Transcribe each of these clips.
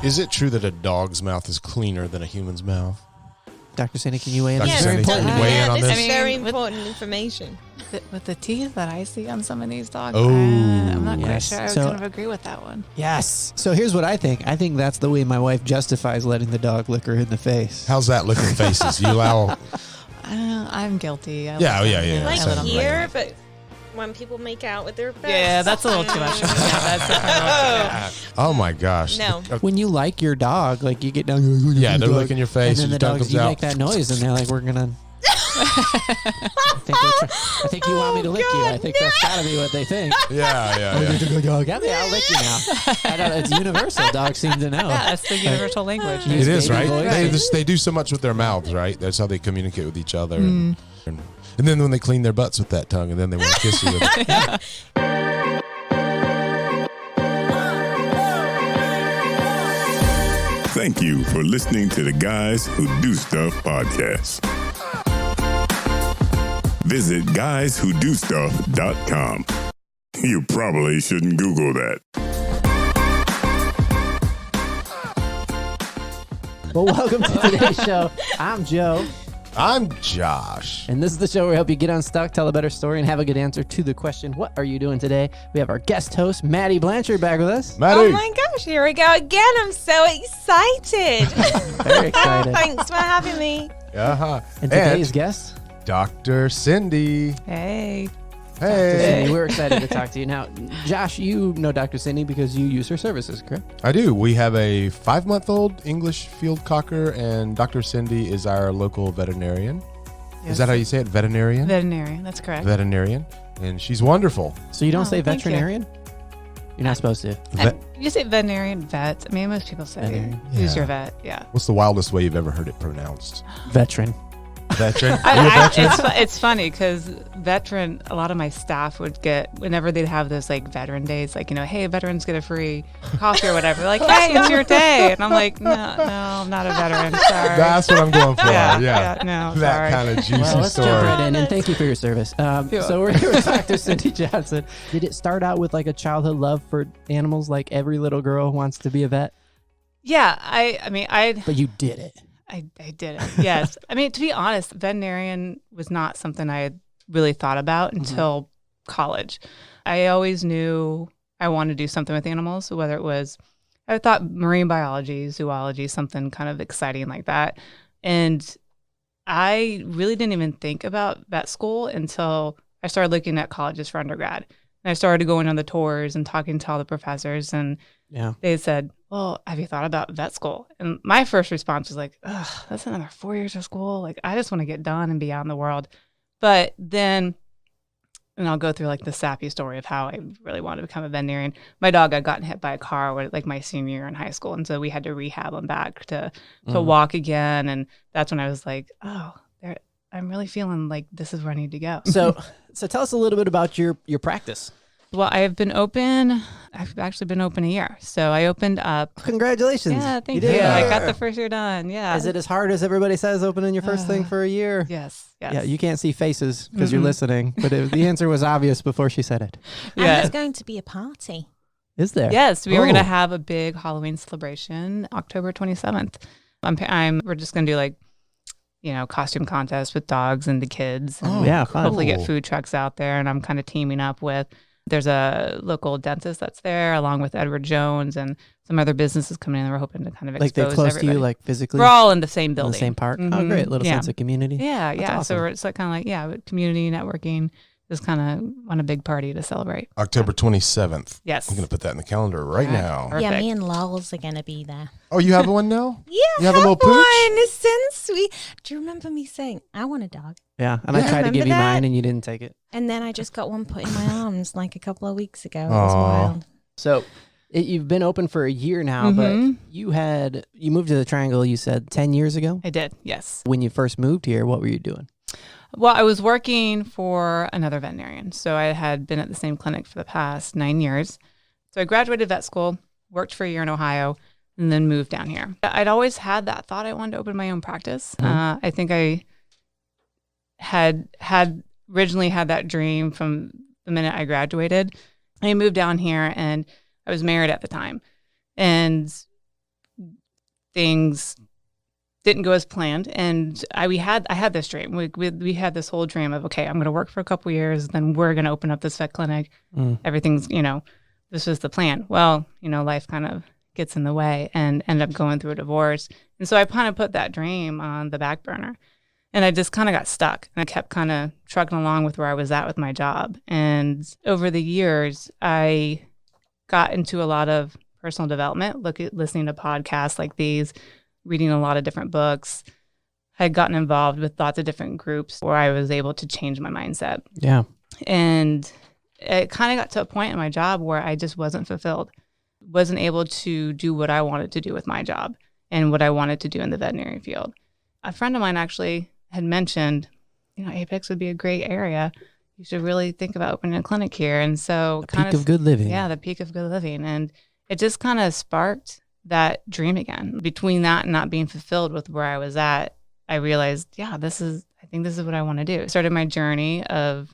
Is it true that a dog's mouth is cleaner than a human's mouth? Dr. Cindy, can you weigh in? Dr. Cindy, Very important. weigh in on this this. is very important information. With the teeth that I see on some of these dogs, Oh. I'm not quite Yes. sure I would So- kind of agree with that one. Yes. So here's what I think. I think that's the way my wife justifies letting the dog lick her in the face. How's that looking faces? You allow... I'm guilty. Yeah, Like Same. here, but when people make out with their breasts. Yeah, that's a little too much. Yeah, that's Oh my gosh. No. Okay. When you like your dog, like you get down, Yeah, they're licking your face. and then Your the tongue dogs, comes you out. make that noise, and they're like, "We're gonna." I think you want me to lick you. I think that's gotta be what they think. Yeah. Yeah, I'll lick you now. I don't, it's universal. Dogs seem to know. Yeah, that's the universal language. It is, right? Voice. They do so much with their mouths, right? That's how they communicate with each other. And then when they clean their butts with that tongue, and then they want to kiss you with it. Thank you for listening to the Guys Who Do Stuff podcast. Visit guyswhodostuff.com. You probably shouldn't Google that. Well, welcome to today's show. I'm Joe, I'm Josh. and this is the show where we help you get unstuck, tell a better story, and have a good answer to the question, what are you doing today? We have our guest host, Maddie Blanchard, back with us. Maddie. Oh my gosh, here we go again. I'm so excited. Very excited. Thanks for having me. Uh-huh. And today's guest, Dr. Cindy. Hey. Dr. Hey. Cindy. We're excited to talk to you. Now, Josh, you know Dr. Cindy because you use her services, correct? I do. We have a 5-month-old English field cocker, and Dr. Cindy is our local veterinarian. Is that how you say it? Veterinarian? Veterinarian, that's correct. Veterinarian. And she's wonderful. So you don't say thank you. veterinarian? You're not supposed to. You say veterinarian, vet. I mean, most people say Veterinarian. who's Yeah. your vet. Yeah. What's the wildest way you've ever heard it pronounced? Veteran. Veteran? You a veteran? It's funny because veteran, a lot of my staff would get, whenever they'd have those like veteran days, like, hey, veterans get a free coffee or whatever. Like, hey, it's your day. And I'm like, no, I'm not a veteran. Sorry. That's what I'm going for. Yeah, Yeah. no, That sorry. kind of juicy Well, let's story. jump right in, and thank you for your service. You're So we're here with Dr. Cindy Johnson. Did it start out with like a childhood love for animals, like every little girl wants to be a vet? Yeah, I But you did it. did it. Yes. I mean, to be honest, veterinarian was not something I had really thought about until college. I always knew I wanted to do something with animals, whether it was, I thought marine biology, zoology, something kind of exciting like that. And I really didn't even think about vet school until I started looking at colleges for undergrad. And I started going on the tours and talking to all the professors, and Yeah. they said, well, have you thought about vet school? And my first response was like, ugh, that's another 4 years of school. Like, I just want to get done and be out in the world. But then, and I'll go through like the sappy story of how I really wanted to become a veterinarian. My dog had gotten hit by a car like my senior year in high school. And so we had to rehab him back to walk again. And that's when I was like, oh, I'm really feeling like this is where I need to go. So tell us a little bit about your practice. Well, I've actually been open a year. So I opened up. Congratulations. Yeah, thank did you. it. I got the first year done. Yeah. Is it as hard as everybody says opening your first thing for a year? Yes. Yeah, you can't see faces because you're listening, but the answer was obvious before she said it. And Yeah. there's going to be a party. Is there? Yes, we were going Oh. to have a big Halloween celebration, October 27th. We're just going to do like, costume contest with dogs and the kids. And Yeah, fun. hopefully Cool. get food trucks out there. And I'm kind of teaming up with, there's a local dentist that's there along with Edward Jones and some other businesses coming in. And we're hoping to kind of Like they're expose close everybody. to you, like physically? We're all in the same in building. the same park? Oh, Mhm. great. Little Yeah. sense of community. Yeah, That's yeah. awesome. So it's like kind of like, community networking. Just kind of want a big party to celebrate. October 27th. Yes. I'm going to put that in the calendar right All right. now. Perfect. Yeah, me and Lowell's are going to be there. Oh, you have one now? Yeah, You have a little pooch? one since we. Do you remember me saying I want a dog? Yeah, and Yeah. I tried to Remember give you that? mine and you didn't take it. And then I just got one put in my arms like a couple of weeks ago. It was Aw. wild. So you've been open for a year now, Mhm. but you moved to the Triangle, you said 10 years ago? I did, yes. When you first moved here, what were you doing? Well, I was working for another veterinarian. So I had been at the same clinic for the past 9 years. So I graduated vet school, worked for a year in Ohio, and then moved down here. I'd always had that thought I wanted to open my own practice. I think I had originally had that dream from the minute I graduated. I moved down here and I was married at the time. And things didn't go as planned. And I had this dream. We had this whole dream of, okay, I'm going to work for a couple years, then we're going to open up this vet clinic. Everything's, this was the plan. Well, life kind of gets in the way and end up going through a divorce. And so I kind of put that dream on the back burner. And I just kind of got stuck. And I kept kind of trucking along with where I was at with my job. And over the years, I got into a lot of personal development, listening to podcasts like these, reading a lot of different books. I had gotten involved with lots of different groups where I was able to change my mindset. Yeah. And it kind of got to a point in my job where I just wasn't fulfilled, wasn't able to do what I wanted to do with my job and what I wanted to do in the veterinary field. A friend of mine actually had mentioned, Apex would be a great area. You should really think about opening a clinic here. And so Peak of good living. Yeah, the peak of good living. And it just kind of sparked that dream again. Between that and not being fulfilled with where I was at, I realized, I think this is what I want to do. I started my journey I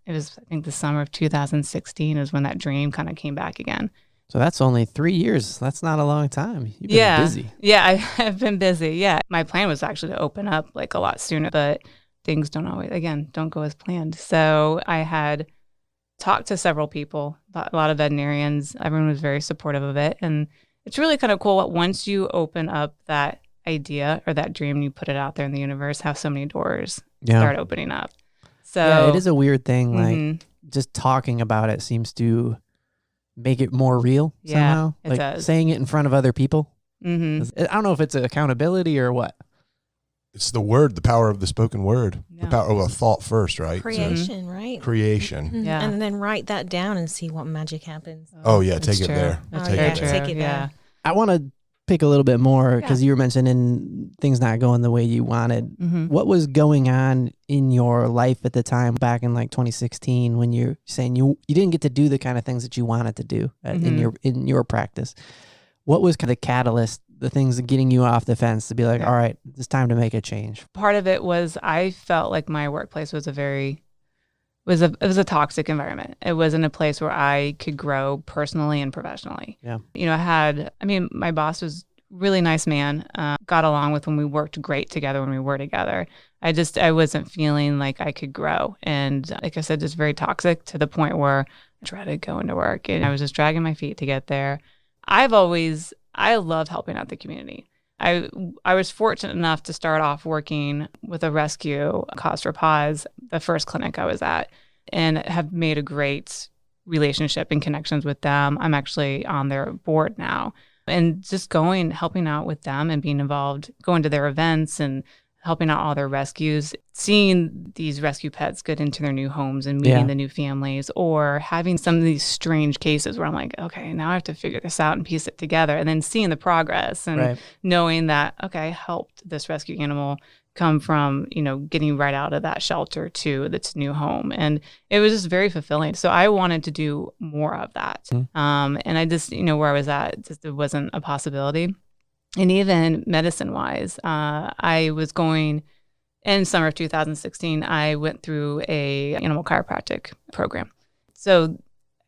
think the summer of 2016 is when that dream kind of came back again. So that's only 3 years. That's not a long time. You've been busy. Yeah, I've been busy. Yeah. My plan was actually to open up like a lot sooner, but things don't go as planned. So I had talked to several people, a lot of veterinarians. Everyone was very supportive of it. And it's really kind of cool once you open up that idea or that dream and you put it out there in the universe, how so many doors start opening up. So it is a weird thing. Like just talking about it seems to make it more real somehow. It does. Saying it in front of other people. I don't know if it's accountability or what. It's the word, the power of the spoken word, the power of a thought first, right? Creation, right? Creation. Yeah. And then write that down and see what magic happens. Oh yeah, take it there. Take it there. I want to pick a little bit more because you were mentioning things not going the way you wanted. What was going on in your life at the time back in like 2016 when you're saying you didn't get to do the kind of things that you wanted to do in your practice? What was kind of the catalyst, the things getting you off the fence to be like, all right, it's time to make a change? Part of it was I felt like my workplace was it was a toxic environment. It wasn't a place where I could grow personally and professionally. Yeah. My boss was a really nice man, got along with when we worked great together when we were together. I wasn't feeling like I could grow. And like I said, just very toxic to the point where I tried to go into work and I was just dragging my feet to get there. I love helping out the community. I was fortunate enough to start off working with a rescue, Cause for Paws, the first clinic I was at, and have made a great relationship and connections with them. I'm actually on their board now. And just helping out with them and being involved, going to their events and helping out all their rescues, seeing these rescue pets get into their new homes and meeting the new families, or having some of these strange cases where I'm like, okay, now I have to figure this out and piece it together, and then seeing the progress and knowing that, okay, I helped this rescue animal come from, getting right out of that shelter to its new home. And it was just very fulfilling. So I wanted to do more of that. And I just, where I was at, it wasn't a possibility. And even medicine-wise, I was going, in summer of 2016, I went through a animal chiropractic program. So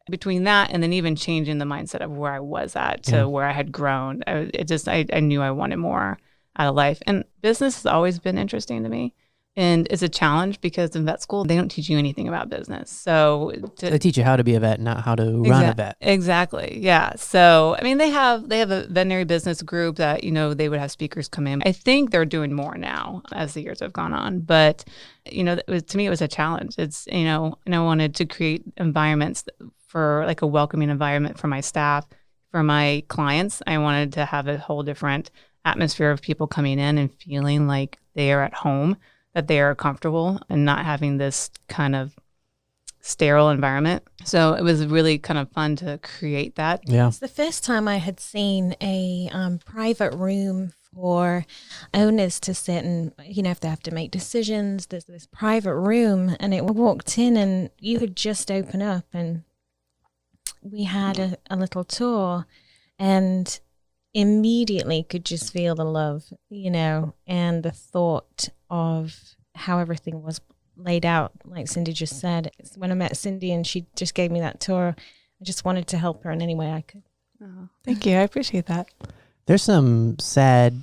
between that and then even changing the mindset of where I was at to where I had grown, I knew I wanted more out of life. And business has always been interesting to me. And it's a challenge because in vet school, they don't teach you anything about business. So they teach you how to be a vet, not how to run a vet. Exactly. Yeah. So, they have a veterinary business group that, they would have speakers come in. I think they're doing more now as the years have gone on. But, to me, it was a challenge. It's, and I wanted to create environments for like a welcoming environment for my staff, for my clients. I wanted to have a whole different atmosphere of people coming in and feeling like they are at home, that they are comfortable and not having this kind of sterile environment. So it was really kind of fun to create that. Yeah. It's the first time I had seen a private room for owners to sit and, if they have to make decisions, there's this private room, and it walked in and you could just open up and we had a little tour and immediately could just feel the love, and the thought of how everything was laid out, like Cindy just said. When I met Cindy and she just gave me that tour, I just wanted to help her in any way I could. Oh, thank you. I appreciate that. There's some sad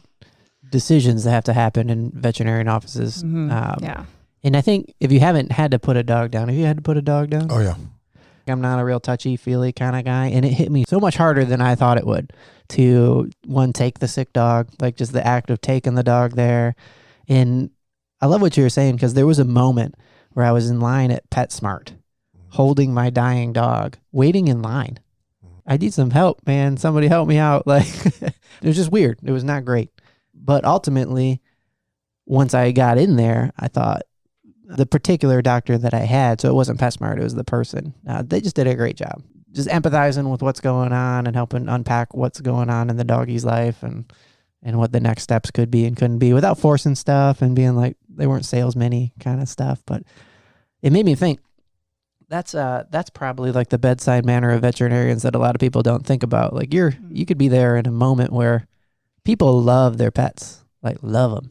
decisions that have to happen in veterinarian offices. Yeah. And I think if you haven't had to put a dog down, have you had to put a dog down? Oh yeah. I'm not a real touchy-feely kind of guy, and it hit me so much harder than I thought it would to, one, take the sick dog, like just the act of taking the dog there. And I love what you were saying, because there was a moment where I was in line at PetSmart holding my dying dog, waiting in line. I need some help, man. Somebody help me out. Like, it was just weird. It was not great. But ultimately, once I got in there, I thought, the particular doctor that I had, so it wasn't PetSmart, it was the person. They just did a great job, just empathizing with what's going on and helping unpack what's going on in the doggy's life and what the next steps could be and couldn't be, without forcing stuff and being like they weren't salesmen-y kind of stuff. But it made me think that's probably like the bedside manner of veterinarians that a lot of people don't think about. Like you could be there in a moment where people love their pets, like love them.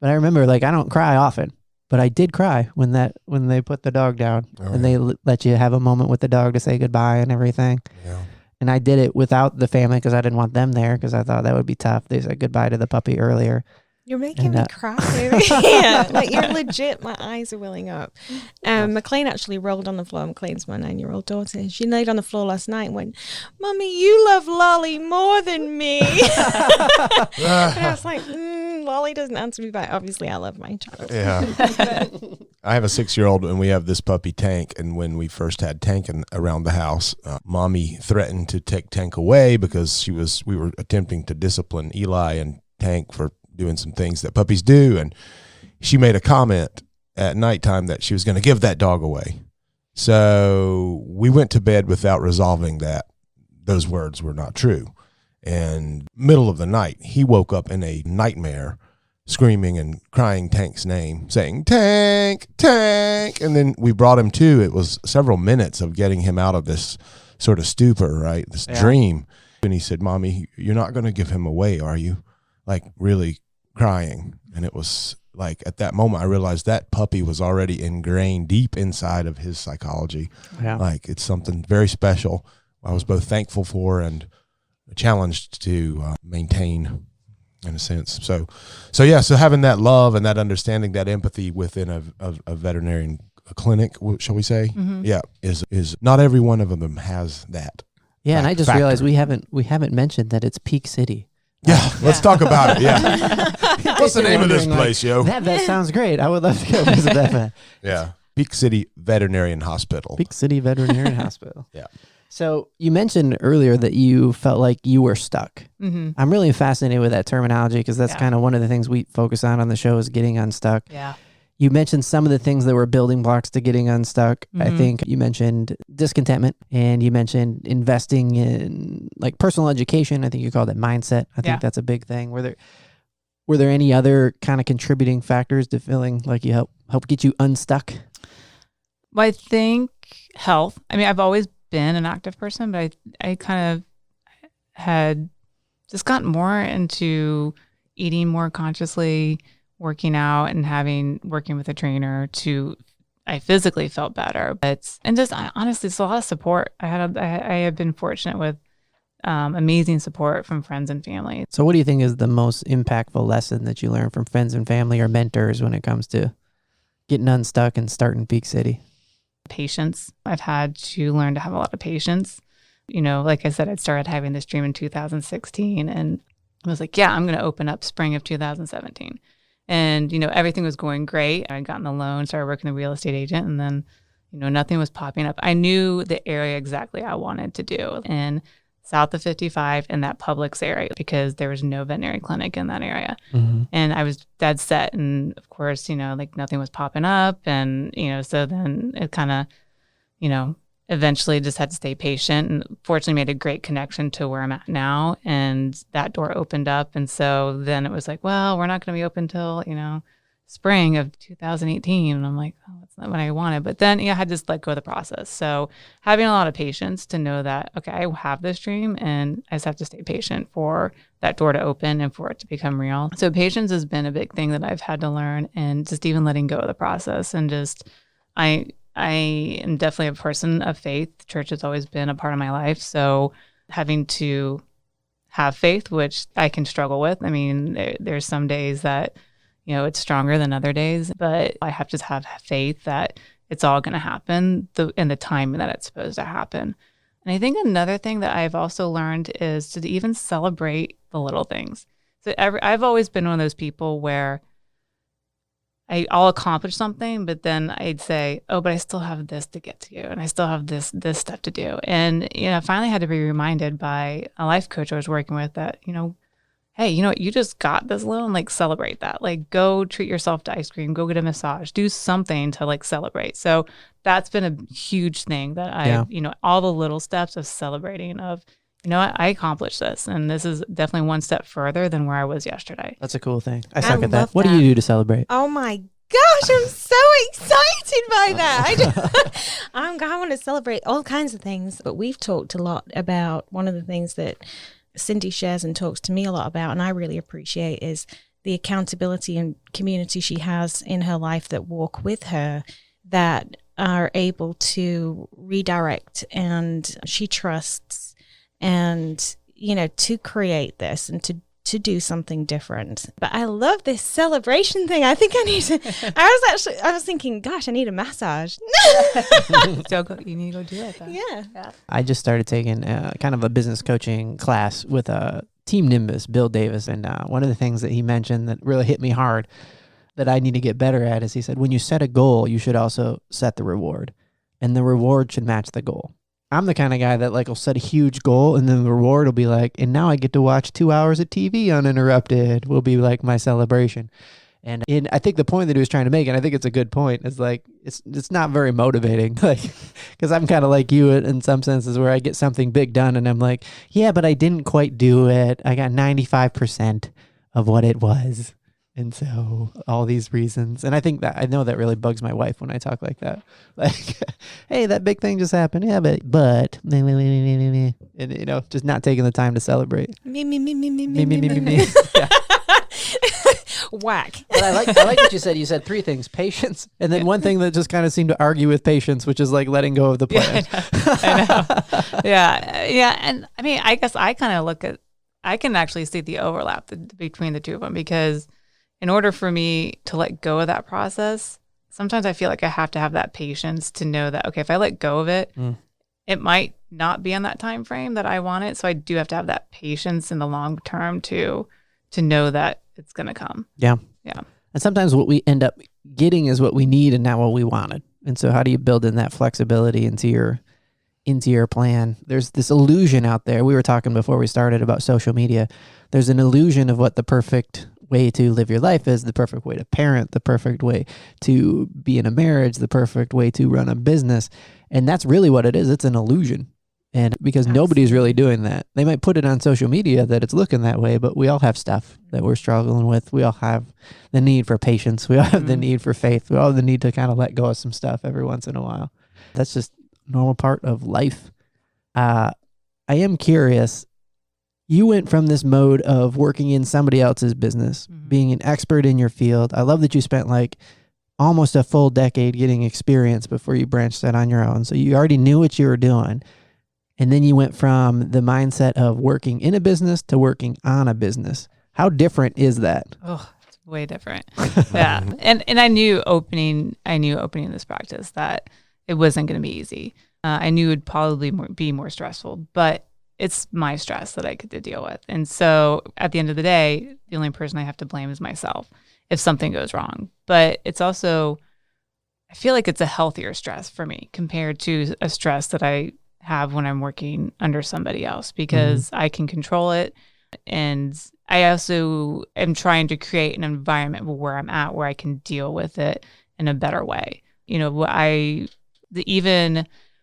But I remember, like, I don't cry often. But I did cry when they put the dog down and they let you have a moment with the dog to say goodbye and everything. Yeah. And I did it without the family because I didn't want them there, because I thought that would be tough. They said goodbye to the puppy earlier. You're making me cry. Yeah, like you're legit. My eyes are welling up. McLean actually rolled on the floor. McLean's my 9-year-old daughter. She laid on the floor last night and went, "Mommy, you love Lolly more than me." And I was like, Lolly doesn't answer me back. Obviously, I love my child. Yeah. I have a 6-year-old, and we have this puppy Tank. And when we first had Tank around the house, Mommy threatened to take Tank away because we were attempting to discipline Eli and Tank for doing some things that puppies do. And she made a comment at nighttime that she was going to give that dog away. So we went to bed without resolving that those words were not true. And middle of the night, he woke up in a nightmare, screaming and crying Tank's name, saying, "Tank, Tank." And then we brought him to. It was several minutes of getting him out of this sort of stupor, right? This dream. And he said, "Mommy, you're not going to give him away, are you?" Like, really crying. And it was like, at that moment, I realized that puppy was already ingrained deep inside of his psychology. Yeah. Like, it's something very special. I was both thankful for and challenged to maintain, in a sense. So having that love and that understanding, that empathy within a veterinarian clinic, shall we say? Mm-hmm. Yeah, is not every one of them has that. Yeah, and I just realized we haven't mentioned that it's Peak City. Yeah, let's talk about it. Yeah. What's the name of this place, yo? That sounds great. I would love to go visit that. Yeah. Peak City Veterinary Hospital. Peak City Veterinary Hospital. Yeah. So you mentioned earlier that you felt like you were stuck. Mm-hmm. I'm really fascinated with that terminology, because that's kind of one of the things we focus on the show, is getting unstuck. Yeah. You mentioned some of the things that were building blocks to getting unstuck. Mm-hmm. I think you mentioned discontentment, and you mentioned investing in like personal education. I think you called it mindset. I think that's a big thing. Were there any other kind of contributing factors to feeling like you help get you unstuck? Well, I think health. I mean, I've always been an active person, but I kind of had just gotten more into eating more consciously, working out, and working with a trainer I physically felt better. Honestly, it's a lot of support. I have been fortunate with amazing support from friends and family. So what do you think is the most impactful lesson that you learned from friends and family or mentors when it comes to getting unstuck and starting Peak City? Patience. I've had to learn to have a lot of patience. You know, like I said, I'd started having this dream in 2016, and I was like, yeah, I'm going to open up spring of 2017. And, everything was going great. I'd gotten the loan, started working the real estate agent, and then, nothing was popping up. I knew the area exactly I wanted to do in south of 55 in that Publix area, because there was no veterinary clinic in that area. Mm-hmm. And I was dead set. And of course, nothing was popping up. And, so then it kind of, eventually just had to stay patient, and fortunately made a great connection to where I'm at now. And that door opened up. And so then it was like, well, we're not going to be open till, spring of 2018. And I'm like, oh, that's not what I wanted. But then I had to just let go of the process. So having a lot of patience to know that, okay, I have this dream, and I just have to stay patient for that door to open and for it to become real. So patience has been a big thing that I've had to learn, and just even letting go of the process. And just, I am definitely a person of faith. Church has always been a part of my life. So having to have faith, which I can struggle with. I mean, there's some days that, it's stronger than other days, but I have to have faith that it's all going to happen in the time that it's supposed to happen. And I think another thing that I've also learned is to even celebrate the little things. So I've always been one of those people where I'll accomplish something, but then I'd say, oh, but I still have this to get to, and I still have this stuff to do. And, I finally had to be reminded by a life coach I was working with that, hey, you just got this little, and like celebrate that. Like go treat yourself to ice cream, go get a massage, do something to like celebrate. So that's been a huge thing that all the little steps of celebrating of, I accomplished this, and this is definitely one step further than where I was yesterday. That's a cool thing. I suck at that. love What do you do to celebrate? Oh my gosh, I'm so excited by that. I want to celebrate all kinds of things. But we've talked a lot about one of the things that Cindy shares and talks to me a lot about, and I really appreciate, is the accountability and community she has in her life that walk with her, that are able to redirect, and she trusts, and to create this and to do something different. But I love this celebration thing. I think I need to I was thinking, gosh, I need a massage. You need to go do it then. Yeah. I just started taking kind of a business coaching class with Team Nimbus, Bill Davis. And one of the things that he mentioned that really hit me hard that I need to get better at is he said, when you set a goal, you should also set the reward. And the reward should match the goal. I'm the kind of guy that will set a huge goal, and then the reward will be like, and now I get to watch 2 hours of TV uninterrupted, will be like my celebration. And I think the point that he was trying to make, and I think it's a good point, is like, it's not very motivating. Because I'm kind of like you in some senses, where I get something big done and I'm like, yeah, but I didn't quite do it. I got 95% of what it was. And so all these reasons, and I know that really bugs my wife when I talk like that. Like, hey, that big thing just happened. Yeah, but, and just not taking the time to celebrate. Me. Yeah. Whack. But I like what you said. You said three things: patience, and then one thing that just kind of seemed to argue with patience, which is like letting go of the plan. I know. Yeah. And I mean, I guess I kind of I can actually see the overlap between the two of them, because in order for me to let go of that process, sometimes I feel like I have to have that patience to know that, okay, if I let go of it, it might not be on that time frame that I want it. So I do have to have that patience in the long term to know that it's going to come. Yeah. Yeah. And sometimes what we end up getting is what we need and not what we wanted. And so how do you build in that flexibility into your plan? There's this illusion out there. We were talking before we started about social media. There's an illusion of what the perfect way to live your life is, the perfect way to parent, the perfect way to be in a marriage, the perfect way to run a business. And that's really what it is. It's an illusion. And because nobody's really doing that. They might put it on social media that it's looking that way, but we all have stuff that we're struggling with. We all have the need for patience. We all have the need for faith. We all have the need to kind of let go of some stuff every once in a while. That's just a normal part of life. I am curious. You went from this mode of working in somebody else's business, being an expert in your field. I love that you spent like almost a full decade getting experience before you branched out on your own. So you already knew what you were doing. And then you went from the mindset of working in a business to working on a business. How different is that? Oh, it's way different. Yeah. And I knew opening this practice that it wasn't going to be easy. I knew it would probably be more stressful, but it's my stress that I get to deal with. And so at the end of the day, the only person I have to blame is myself if something goes wrong. But it's also, I feel like it's a healthier stress for me compared to a stress that I have when I'm working under somebody else, because I can control it. And I also am trying to create an environment where I'm at, where I can deal with it in a better way.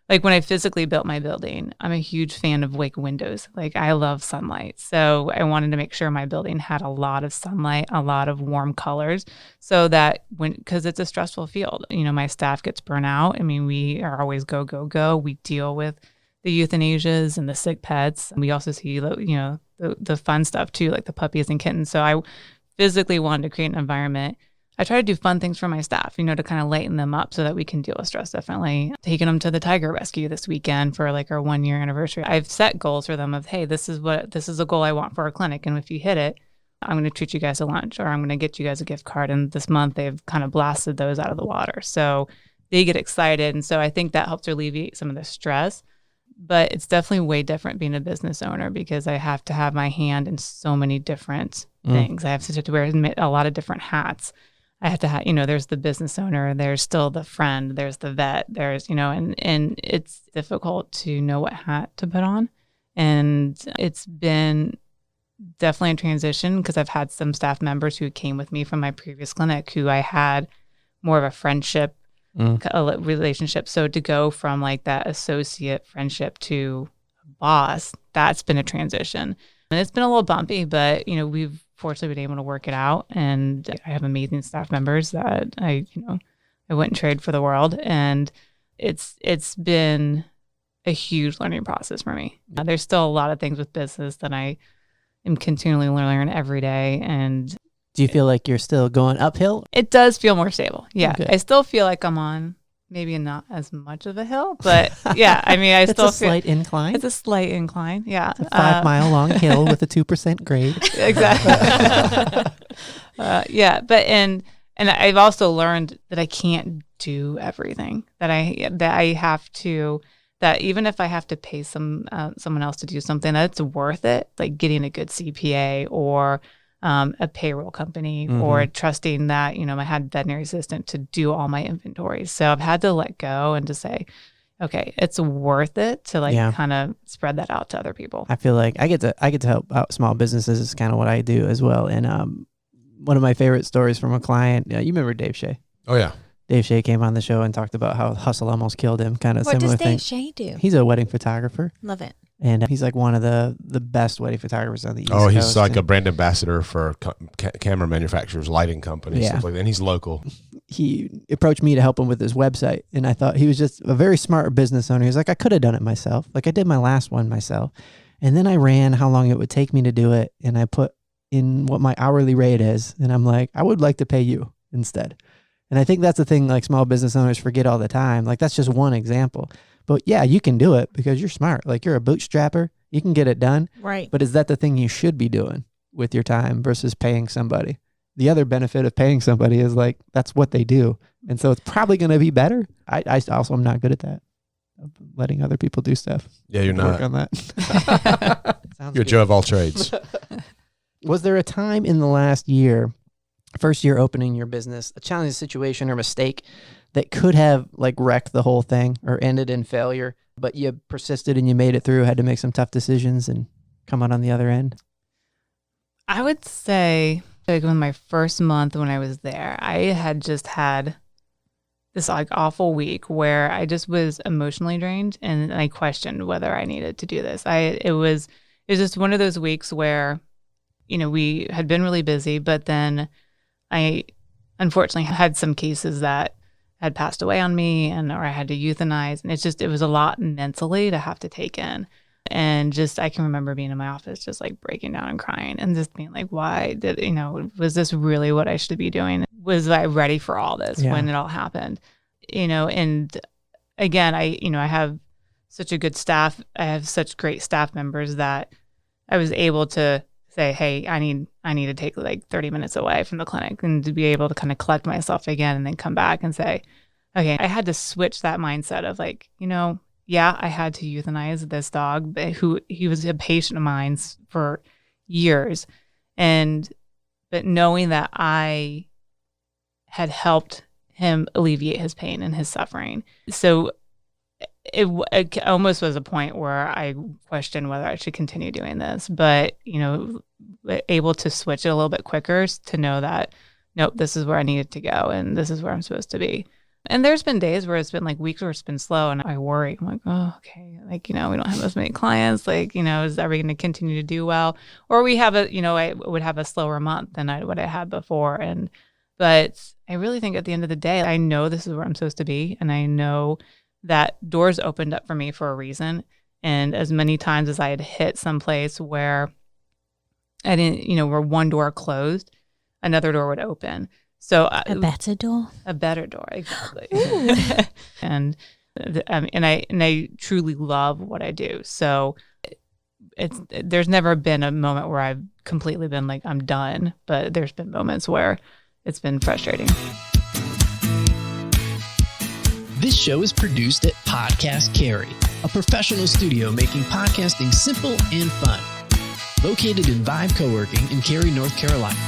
Like when I physically built my building, I'm a huge fan of windows. Like I love sunlight. So I wanted to make sure my building had a lot of sunlight, a lot of warm colors, so that because it's a stressful field, my staff gets burnt out. I mean, we are always go, go, go. We deal with the euthanasias and the sick pets. And we also see, the fun stuff too, like the puppies and kittens. So I physically wanted to create an environment I try to do fun things for my staff, to kind of lighten them up so that we can deal with stress differently. Taking them to the tiger rescue this weekend for like our 1-year anniversary. I've set goals for them of, hey, this is a goal I want for our clinic. And if you hit it, I'm going to treat you guys to lunch, or I'm going to get you guys a gift card. And this month they've kind of blasted those out of the water. So they get excited. And so I think that helps alleviate some of the stress. But it's definitely way different being a business owner because I have to have my hand in so many different things. I have to wear a lot of different hats. I have to have, there's the business owner, there's still the friend, there's the vet, there's, and it's difficult to know what hat to put on. And it's been definitely a transition because I've had some staff members who came with me from my previous clinic who I had more of a friendship a relationship. So to go from like that associate friendship to boss, that's been a transition. And it's been a little bumpy, but we've fortunately been able to work it out. And I have amazing staff members that I wouldn't trade for the world. And it's been a huge learning process for me. There's still a lot of things with business that I am continually learning every day. And do you feel like you're still going uphill? It does feel more stable. Yeah. Okay. I still feel like I'm on maybe not as much of a hill, but yeah, I mean, It's a slight incline. It's a slight incline. Yeah. It's a 5-mile long hill with a 2% grade. Exactly. Yeah. But, and I've also learned that I can't do everything that I have to, that even if I have to pay someone else to do something, that's worth it. Like getting a good CPA or a payroll company or trusting that, I had a veterinary assistant to do all my inventories. So I've had to let go and to say, okay, it's worth it to kind of spread that out to other people. I feel like I get to help out small businesses is kind of what I do as well. And one of my favorite stories from a client, you remember Dave Shea? Oh yeah. Dave Shea came on the show and talked about how hustle almost killed him, kind of similar thing. What does Dave Shea do? He's a wedding photographer. Love it. And he's like one of the best wedding photographers on the East Coast. Oh, he's like a brand ambassador for camera manufacturers, lighting companies, Yeah. stuff like that. And he's local. He approached me to help him with his website. And I thought he was just a very smart business owner. He was like, I could have done it myself. Like I did my last one myself. And then I ran how long it would take me to do it. And I put in what my hourly rate is. And I'm like, I would like to pay you instead. And I think that's the thing like small business owners forget all the time. Like that's just one example. But yeah, you can do it because you're smart. Like you're a bootstrapper. You can get it done. Right. But is that the thing you should be doing with your time versus paying somebody? The other benefit of paying somebody is like, that's what they do. And so it's probably going to be better. I also am not good at that. Letting other people do stuff. Yeah, you're Work not. on that. Sounds You're good. Joe of all trades. Was there a time in the last year, first year opening your business, a challenging situation or mistake that could have like wrecked the whole thing or ended in failure, but you persisted and you made it through, had to make some tough decisions and come out on the other end? I would say like in my first month when I was there, I had just had this like awful week where I just was emotionally drained and I questioned whether I needed to do this. It was just one of those weeks where, we had been really busy, but then I unfortunately had some cases that had passed away on me or I had to euthanize. And it was a lot mentally to have to take in. And just, I can remember being in my office, just like breaking down and crying and just being like, why was this really what I should be doing? Was I ready for all this when it all happened? And again, I have such a good staff. I have such great staff members that I was able to say, hey, I need to take like 30 minutes away from the clinic and to be able to kind of collect myself again and then come back and say, okay, I had to switch that mindset of like, yeah, I had to euthanize this dog, but he was a patient of mine for years. But knowing that I had helped him alleviate his pain and his suffering. So it almost was a point where I questioned whether I should continue doing this, but, able to switch it a little bit quicker to know that, nope, this is where I needed to go and this is where I'm supposed to be. And there's been days where it's been like weeks where it's been slow and I worry. I'm like, oh, okay. Like, we don't have as many clients. Like, is everybody going to continue to do well? Or we have I would have a slower month than what I had before. But I really think at the end of the day, I know this is where I'm supposed to be. And I know that doors opened up for me for a reason. And as many times as I had hit someplace where I didn't, where one door closed, another door would open. So A better door. a better door, exactly. and I truly love what I do. So there's never been a moment where I've completely been like, I'm done, but there's been moments where it's been frustrating. This show is produced at Podcast Carry, a professional studio making podcasting simple and fun. Located in Vibe Co-working in Cary, North Carolina.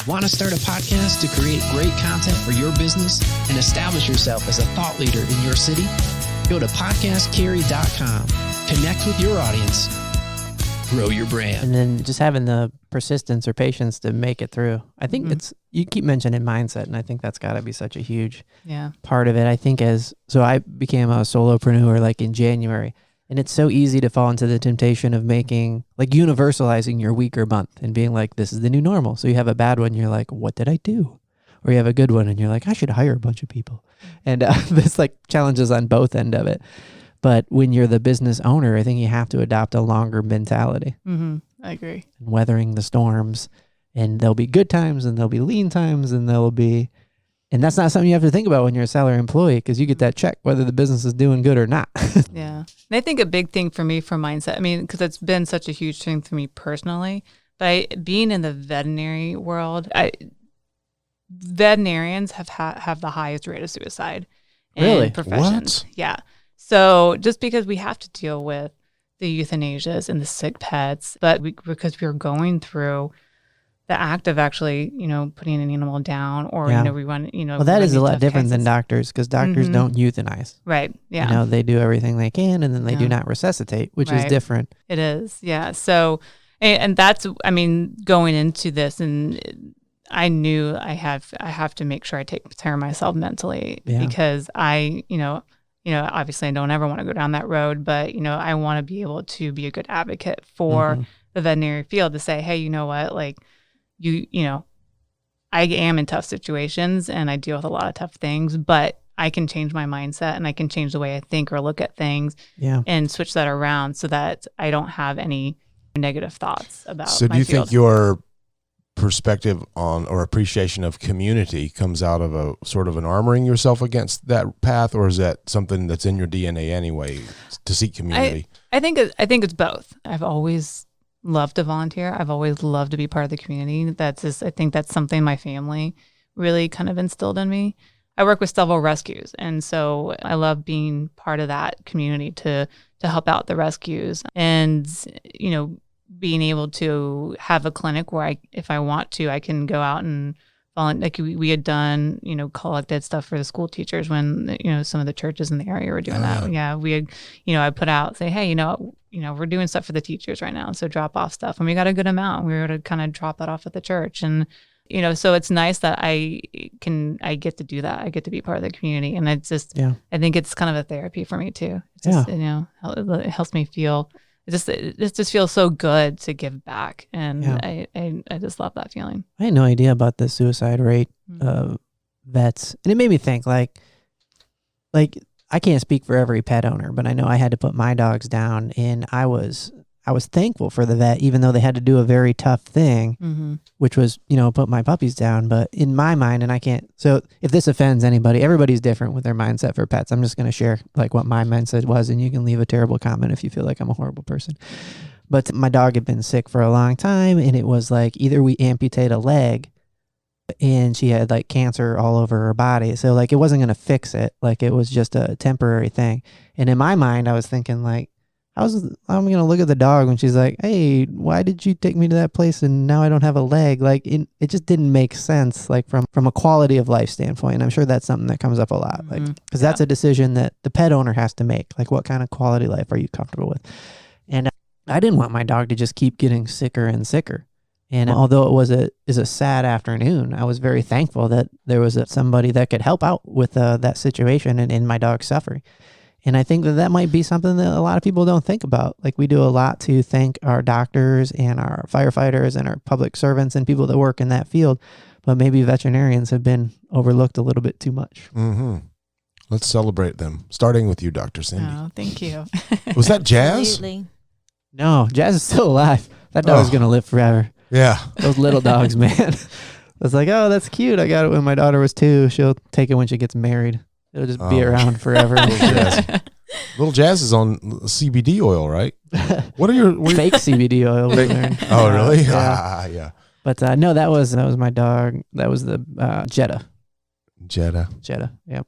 Want to start a podcast to create great content for your business and establish yourself as a thought leader in your city? Go to podcastcarry.com. Connect with your audience. Grow your brand. And then just having the persistence or patience to make it through. I think you keep mentioning mindset, and I think that's got to be such a huge part of it. I think so I became a solopreneur like in January, and it's so easy to fall into the temptation of making, like universalizing your week or month and being like, this is the new normal. So you have a bad one, you're like, what did I do? Or you have a good one and you're like, I should hire a bunch of people. And there's like challenges on both end of it. But when you're the business owner, I think you have to adopt a longer mentality. Mm-hmm. I agree. And weathering the storms, and there'll be good times and there'll be lean times and and that's not something you have to think about when you're a salary employee, because you get that check whether the business is doing good or not. Yeah. And I think a big thing for me for mindset, I mean, because it's been such a huge thing for me personally, but being in the veterinary world, veterinarians have the highest rate of suicide in professions. What? Yeah. So just because we have to deal with the euthanasias and the sick pets, but because we're going through the act of actually, putting an animal down, or, we run, well, that is a lot different than doctors, because doctors don't euthanize. Right. Yeah. They do everything they can, and then they do not resuscitate, which is different. It is. Yeah. So, and that's, going into this, and I knew I have to make sure I take care of myself mentally, because obviously I don't ever want to go down that road, but, I want to be able to be a good advocate for the veterinary field to say, hey, you know what, like, I am in tough situations and I deal with a lot of tough things, but I can change my mindset and I can change the way I think or look at things and switch that around so that I don't have any negative thoughts about So do you think your perspective on or appreciation of community comes out of a sort of an armoring yourself against that path, or is that something that's in your DNA anyway to seek community? I think it's both. I've always loved to volunteer. I've always loved to be part of the community. I think that's something my family really kind of instilled in me. I work with several rescues, and so I love being part of that community to help out the rescues, and being able to have a clinic where if I want to, I can go out and volunteer. Like we had done, collected stuff for the school teachers when some of the churches in the area were doing that. Yeah, we had, I put out, say, hey, we're doing stuff for the teachers right now, so drop off stuff, and we got a good amount. We were to kind of drop that off at the church, and so it's nice that I get to do that. I get to be part of the community, and it's just, I think it's kind of a therapy for me too. It's just, it helps me feel. It just feels so good to give back, and I just love that feeling. I had no idea about the suicide rate of vets, and it made me think like I can't speak for every pet owner, but I know I had to put my dogs down, and I was thankful for the vet, even though they had to do a very tough thing, which was, put my puppies down. But in my mind, and I can't, so if this offends anybody, everybody's different with their mindset for pets. I'm just going to share like what my mindset was, and you can leave a terrible comment if you feel like I'm a horrible person. But my dog had been sick for a long time, and it was like either we amputate a leg, and she had like cancer all over her body. So like it wasn't going to fix it. Like it was just a temporary thing. And in my mind, I was thinking like, I'm going to look at the dog when she's like, hey, why did you take me to that place and now I don't have a leg? Like it just didn't make sense, like from a quality of life standpoint. I'm sure that's something that comes up a lot, like, because that's a decision that the pet owner has to make. Like, what kind of quality life are you comfortable with? And I didn't want my dog to just keep getting sicker and sicker. And although it was a sad afternoon, I was very thankful that there was somebody that could help out with that situation and in my dog's suffering. And I think that might be something that a lot of people don't think about. Like we do a lot to thank our doctors and our firefighters and our public servants and people that work in that field. But maybe veterinarians have been overlooked a little bit too much. Mm-hmm. Let's celebrate them, starting with you, Dr. Cindy. Oh, thank you. Was that Jazz? Absolutely. No, Jazz is still alive. That dog's going to live forever. Yeah. Those little dogs, man. was like, oh, that's cute. I got it when my daughter was 2. She'll take it when she gets married. It'll just be around forever. Little Jazz is on CBD oil, right? What are your fake CBD oil? Oh, really? Yeah. Yeah. But no, that was my dog. That was the Jetta. Jetta. Yep.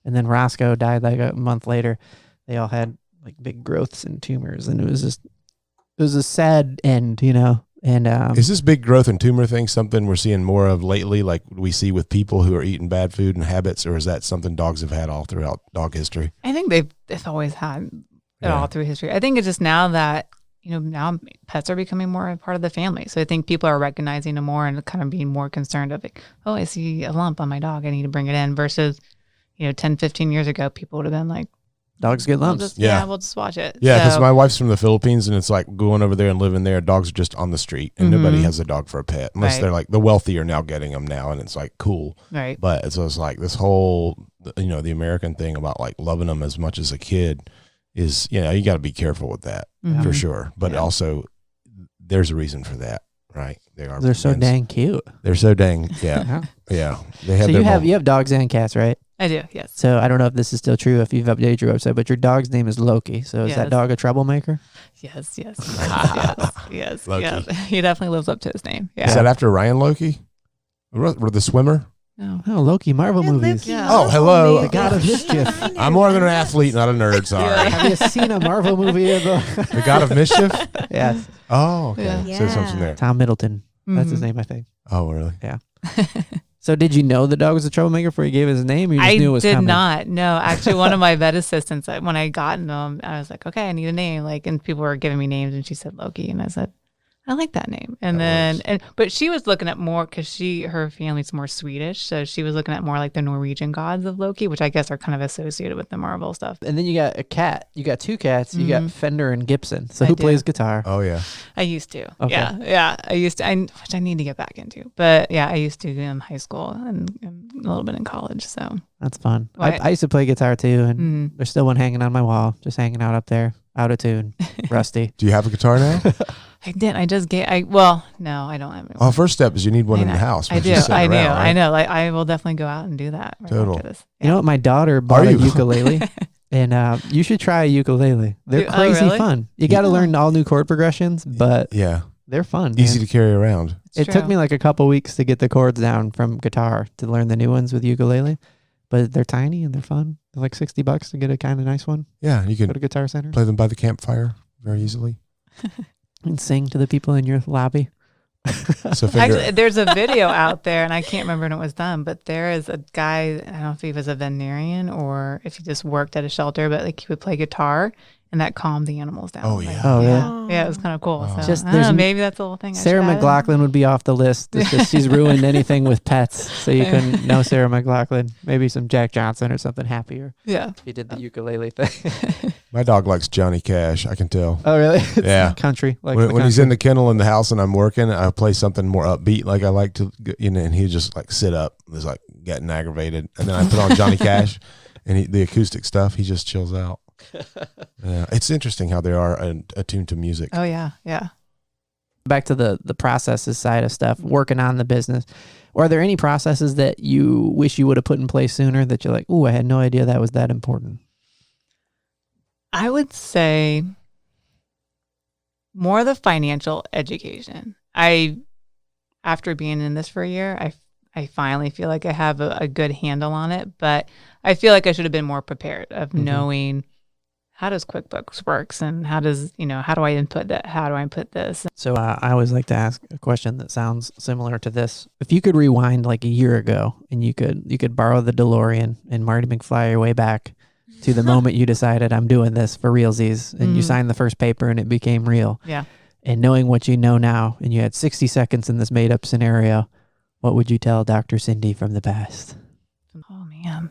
And then Roscoe died like a month later. They all had like big growths and tumors, and it was a sad end, you know. And is this big growth and tumor thing something we're seeing more of lately, like we see with people who are eating bad food and habits, or is that something dogs have had all throughout dog history? I think they've always had it all through history. I think it's just now that, now pets are becoming more a part of the family. So I think people are recognizing it more and kind of being more concerned of like, oh, I see a lump on my dog, I need to bring it in, versus, 10, 15 years ago, people would have been like, dogs get lumps. We'll just watch it. Yeah, because my wife's from the Philippines, and it's like going over there and living there. Dogs are just on the street, and nobody has a dog for a pet, unless they're like the wealthy are now getting them now, and it's like cool. Right. But it's like this whole, the American thing about like loving them as much as a kid is, you got to be careful with that for sure. But also, there's a reason for that, right? They're so dang cute. They're so dang yeah. They have. So you have dogs and cats, right? I do, yes. So I don't know if this is still true, if you've updated your website, but your dog's name is Loki. So is that dog a troublemaker? Yes. Loki. Yeah. He definitely lives up to his name. Yeah. Is that after Ryan Loki? Or the swimmer? No. Oh, Loki, Marvel movies. Yeah. Oh, hello. The God of Mischief. I'm more than an athlete, not a nerd. Sorry. Have you seen a Marvel movie? The God of Mischief? Yes. Oh, okay. Yeah. So something there. Tom Middleton. That's his name, I think. Oh, really? Yeah. So did you know the dog was a troublemaker before you gave his name? Or you just knew it was coming? Not. No, actually, one of my vet assistants, when I got them, I was like, okay, I need a name. And people were giving me names, and she said Loki, and I said, I like that name. And but she was looking at more, because her family's more Swedish, so she was looking at more like the Norwegian gods of Loki, which I guess are kind of associated with the Marvel stuff. And then you got a cat. You got 2 cats. You got Fender and Gibson. So who plays guitar? Oh, yeah. I used to. Okay. Yeah. I used to, which I need to get back into. But yeah, I used to in high school and a little bit in college. So that's fun. I used to play guitar too, and there's still one hanging on my wall, just hanging out up there, out of tune, rusty. Do you have a guitar now? I didn't. I just no, I don't have one. First step is you need one in the house. I do. I know. I will definitely go out and do that. Right Total. After this. Yeah. You know what? My daughter bought a ukulele, and you should try a ukulele. They're crazy really? fun. You got to learn all new chord progressions, but they're fun. Easy man. to carry around. It took me like a couple weeks to get the chords down from guitar to learn the new ones with ukulele, but they're tiny and they're fun. They're like $60 to get a kind of nice one. Yeah, you can go to Guitar Center. Play them by the campfire very easily. And sing to the people in your lobby. So actually, there's a video out there, and I can't remember when it was done, but there is a guy, I don't know if he was a veterinarian or if he just worked at a shelter, but he would play guitar, and that calmed the animals down. Oh, yeah. Oh, yeah. Yeah, it was kind of cool. Oh. So, I don't know, maybe that's the whole thing. Sarah McLachlan would be off the list because she's ruined anything with pets. So you couldn't know Sarah McLachlan. Maybe some Jack Johnson or something happier. Yeah. He did the ukulele thing. My dog likes Johnny Cash. I can tell. Oh, really? Yeah. Country. When he's in the kennel in the house and I'm working, I play something more upbeat. Like I like to, and he just like sit up. It's like getting aggravated. And then I put on Johnny Cash and the acoustic stuff. He just chills out. Yeah, it's interesting how they are attuned to music. Oh yeah. Back to the processes side of stuff, working on the business. Are there any processes that you wish you would have put in place sooner that you're like, oh, I had no idea that was that important? I would say more the financial education. After being in this for a year, I finally feel like I have a good handle on it, but I feel like I should have been more prepared of knowing how does QuickBooks works and how do I input that? How do I input this? So I always like to ask a question that sounds similar to this. If you could rewind like a year ago and you could borrow the DeLorean and Marty McFly your way back to the moment you decided I'm doing this for realsies and you signed the first paper and it became real. Yeah. And knowing what you know now and you had 60 seconds in this made up scenario, what would you tell Dr. Cindy from the past? Oh man,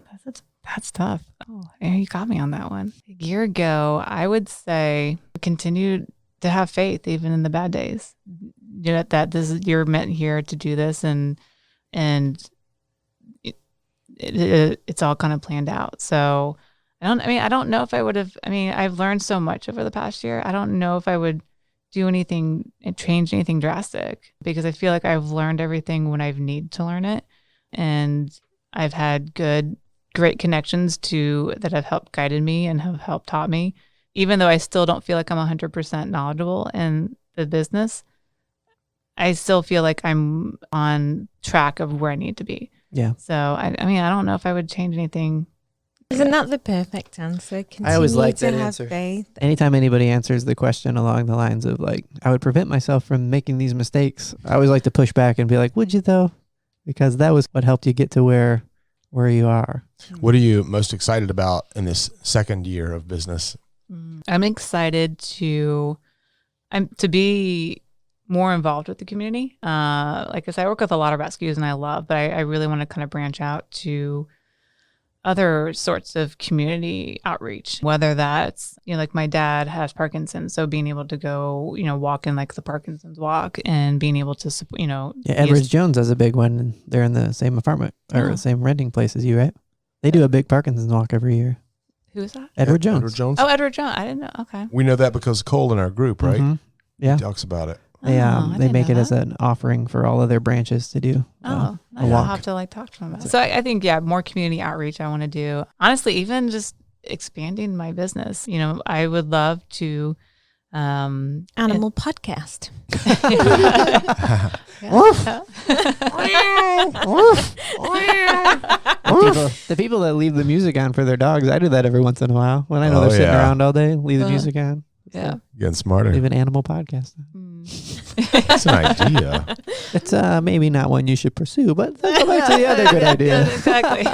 that's tough. Oh, you got me on that one. A year ago, I would say continue to have faith even in the bad days. You know, that you're meant here to do this, and it's all kind of planned out. So I don't know if I would have. I've learned so much over the past year. I don't know if I would do anything and change anything drastic because I feel like I've learned everything when I've needed to learn it. And I've had great connections that have helped guided me and have helped taught me. Even though I still don't feel like I'm 100% knowledgeable in the business, I still feel like I'm on track of where I need to be. Yeah. So, I mean, I don't know if I would change anything. Isn't that the perfect answer? Continue I always like to that have answer. faith. Anytime anybody answers the question along the lines of like, I would prevent myself from making these mistakes, I always like to push back and be like, would you though? Because that was what helped you get to where you are. What are you most excited about in this second year of business? I'm excited to be more involved with the community. Like I said, I work with a lot of rescues and I love, but I really want to kind of branch out to other sorts of community outreach, whether that's, like my dad has Parkinson's. So being able to go, walk in like the Parkinson's walk and being able to, Yeah, Edwards Jones has a big one. And they're in the same apartment or the same renting place as you, right? They do a big Parkinson's walk every year. Who is that? Edward Jones. Edward Jones. Oh, Edward Jones. I didn't know. Okay. We know that because Cole in our group, right? Mm-hmm. Yeah. He talks about it. They make it as an offering for all of their branches to do. I'll walk. have to talk to them about it. So I think, more community outreach I want to do. Honestly, even just expanding my business. I would love to. Animal podcast. The people that leave the music on for their dogs, I do that every once in a while. When I know they're sitting around all day, leave the music on. Yeah. Getting smarter. Leave an animal podcast. That's an idea. It's maybe not one you should pursue, but let's go back to the other good idea. Exactly.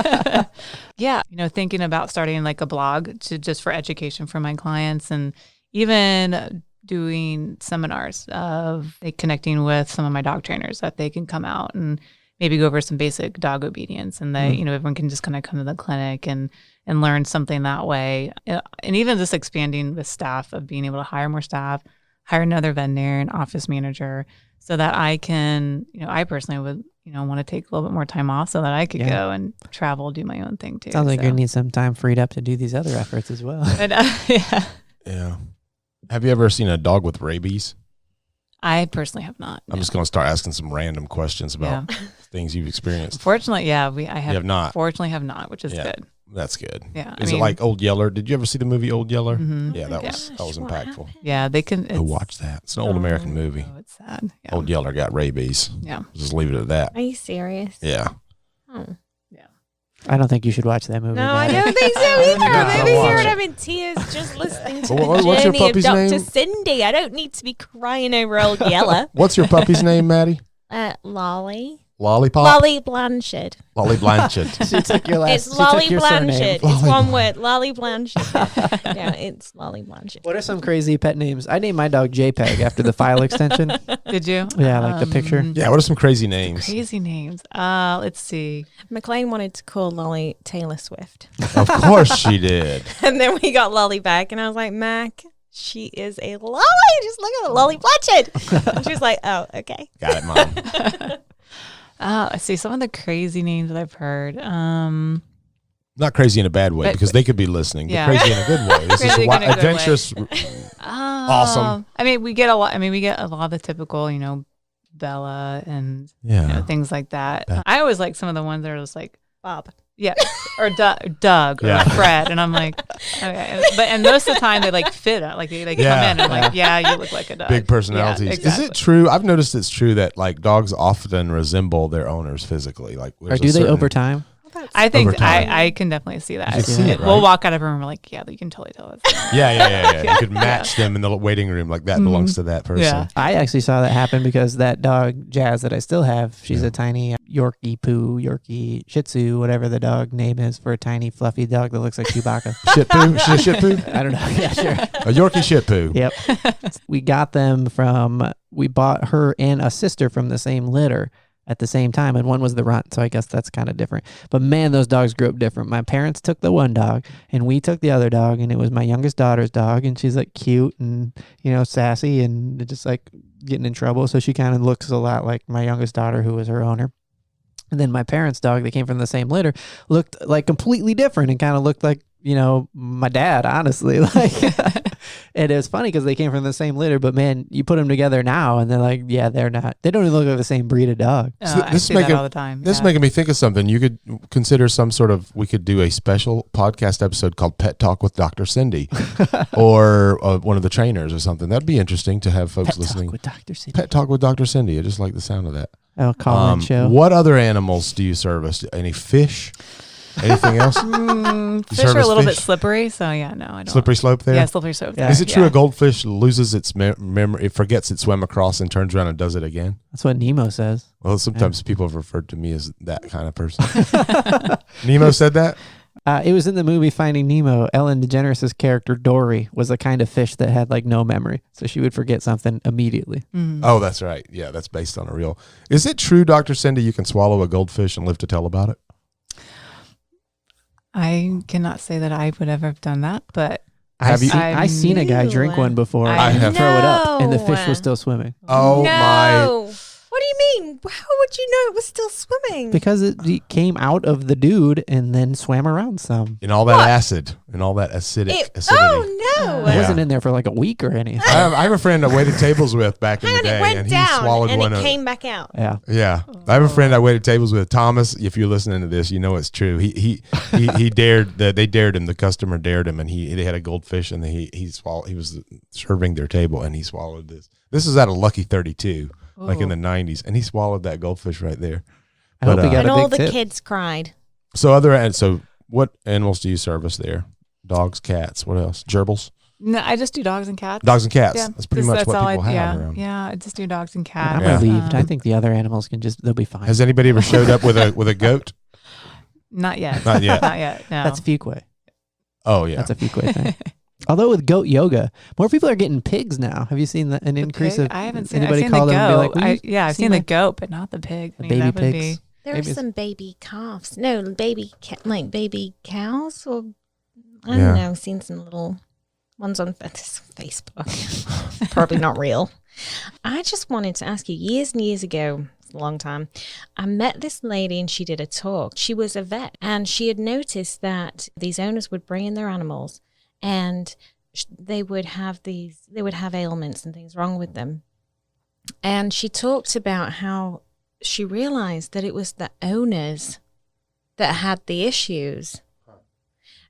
Yeah. Thinking about starting like a blog just for education for my clients, and even doing seminars of connecting with some of my dog trainers that they can come out and maybe go over some basic dog obedience, and they, everyone can just kind of come to the clinic and learn something that way. And even just expanding with staff, of being able to hire more staff, hire another veterinarian, office manager, so that I can, I personally would, want to take a little bit more time off so that I could go and travel, do my own thing too. Sounds like you're going to need some time freed up to do these other efforts as well. Yeah. Yeah. Have you ever seen a dog with rabies? I personally have not. I'm just going to start asking some random questions about things you've experienced. Fortunately, I have not. Fortunately, have not, which is good. That's good. Yeah. Is it like Old Yeller? Did you ever see the movie Old Yeller? Mm-hmm. Yeah, that was impactful. Yeah, they can. Go watch that. It's an old American movie. Oh, it's sad. Yeah. Old Yeller got rabies. Yeah. Just leave it at that. Are you serious? Yeah. Oh. I don't think you should watch that movie. No, Matt. I don't think so either. No, Maybe watch here it. I'm in tears just listening to What's the your journey of puppy's Dr. name? Cindy. I don't need to be crying over Old Yeller. What's your puppy's name, Maddie? Lolly. Lollipop? Lolly Blanchard. Lolly Blanchard. She took your last. It's Lolly your surname. Blanchard. It's one word. Lolly Blanchard. No, it's Lolly Blanchard. What are some crazy pet names? I named my dog JPEG after the file extension. Did you? Yeah, like the picture. Yeah, what are some crazy names? Crazy names. Let's see. McLean wanted to call Lolly Taylor Swift. Of course she did. And then we got Lolly back, and I was like, Mac, she is a Lolly. Just look at her, Lolly Blanchard. And she was like, oh, okay. Got it, Mom. Let's see some of the crazy names that I've heard. Not crazy in a bad way, because they could be listening, but crazy in a good way. This is Crazy in a good adventurous. Awesome. I mean, we get a lot. We get a lot of the typical, Bella and things like that. I always like some of the ones that are just like Bob. Yeah, or Doug or Fred, and I'm like, okay. And most of the time they fit it, like they come in and I'm like, yeah, you look like a dog. Big personalities. Yeah, exactly. Is it true? I've noticed it's true that dogs often resemble their owners physically. Or do they over time? I think I can definitely see that. You can see it, right? We'll walk out of a room and we're like, yeah, you can totally tell us. Yeah. You could match them in the waiting room, like that belongs to that person. Yeah. I actually saw that happen because that dog, Jazz, that I still have, she's a tiny Yorkie Shih Tzu, whatever the dog name is for a tiny fluffy dog that looks like Chewbacca. Shih Tzu? She's a Shih Tzu? I don't know. Yeah, sure. A Yorkie Shih Tzu. Yep. We bought her and a sister from the same litter at the same time, and one was the runt, so I guess that's kind of different. But man, those dogs grew up different. My parents took the one dog, and we took the other dog, and it was my youngest daughter's dog, and she's cute and sassy and just getting in trouble. So she kind of looks a lot like my youngest daughter, who was her owner. And then my parents' dog, they came from the same litter, looked completely different and kind of looked like my dad, honestly. And it was funny because they came from the same litter, but man, you put them together now and they're like, yeah, they're not. They don't even look like the same breed of dog. I see that all the time. This is making me think of something. You could consider we could do a special podcast episode called Pet Talk with Dr. Cindy or one of the trainers or something. That'd be interesting to have folks listening. Talk with Dr. Cindy. Pet Talk with Dr. Cindy. I just like the sound of that. Oh, call-in show. What other animals do you service? Any fish? Anything else? Fish are a little bit slippery, so yeah, no, I don't. Slippery slope there? Yeah, slippery slope there. Is it true a goldfish loses its memory, it forgets it swam across and turns around and does it again? That's what Nemo says. Well, sometimes people have referred to me as that kind of person. Nemo said that? It was in the movie Finding Nemo. Ellen DeGeneres' character Dory was a kind of fish that had like no memory, so she would forget something immediately. Oh, that's right. Yeah, that's based on a real. Is it true, Dr. Cindy, you can swallow a goldfish and live to tell about it? I cannot say that I would ever have done that, but I seen a guy drink one before I have. and throw it up, and the fish was still swimming. Oh, my. What do you mean? How would you know it was still swimming? Because it came out of the dude and then swam around some. And all that acid and all that acidity. Oh, no. It wasn't in there for like a week or anything. I have a friend I waited tables with back in the day, it went and down, he swallowed and one it of. came back out. Yeah. Yeah, I have a friend I waited tables with, Thomas. If you're listening to this, you know it's true. He dared they dared him. The customer dared him, and they had a goldfish, and he swallowed. He was serving their table, and he swallowed this. This is at a Lucky 32, like in the 90s, and he swallowed that goldfish right there. I hope he got and a all big the tip. kids cried. So what animals do you service there? Dogs, cats, what else? Gerbils? no, I just do dogs and cats. Dogs and cats. Yeah, That's pretty much what all people have yeah, around. yeah, I just do dogs and I'm cats. relieved. I think the other animals they'll be fine. Has anybody ever showed up with a goat? Not yet. Not yet. Not yet. No. That's Fuquay. Oh yeah. That's a Fuquay thing. Although with goat yoga, more people are getting pigs now. Have you seen an increase of? I haven't seen. Anybody I've seen call the them and be goat. like, I've seen the goat, but not the pig. I mean, baby that would pigs. be. There Maybe are it's- some baby calves. No, baby cows, or I Yeah. don't know. I've seen some little ones on Facebook. Probably not real. I just wanted to ask you, years and years ago, it's a long time, I met this lady and she did a talk. She was a vet, and she had noticed that these owners would bring in their animals, and they would have ailments and things wrong with them. And she talked about how she realized that it was the owners that had the issues.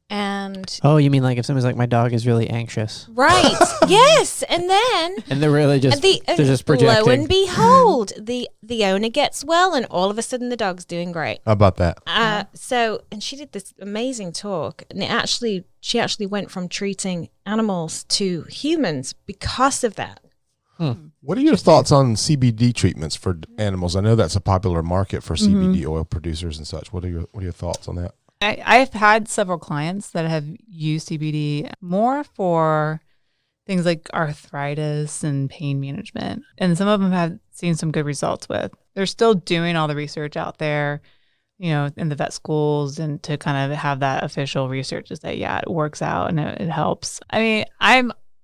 And oh, you mean like if somebody's like, my dog is really anxious, right, yes, and then and they're really just they're just projecting. lo and behold, the owner gets well, and all of a sudden the dog's doing great. How about that? And she did this amazing talk, and she actually went from treating animals to humans because of that. What are your thoughts on CBD treatments for animals? I know that's a popular market for CBD oil producers and such. What are your thoughts on that? I've had several clients that have used CBD more for things like arthritis and pain management. And some of them have seen some good results with. They're still doing all the research out there, in the vet schools, and to kind of have that official research to say, yeah, it works out and it helps. I mean,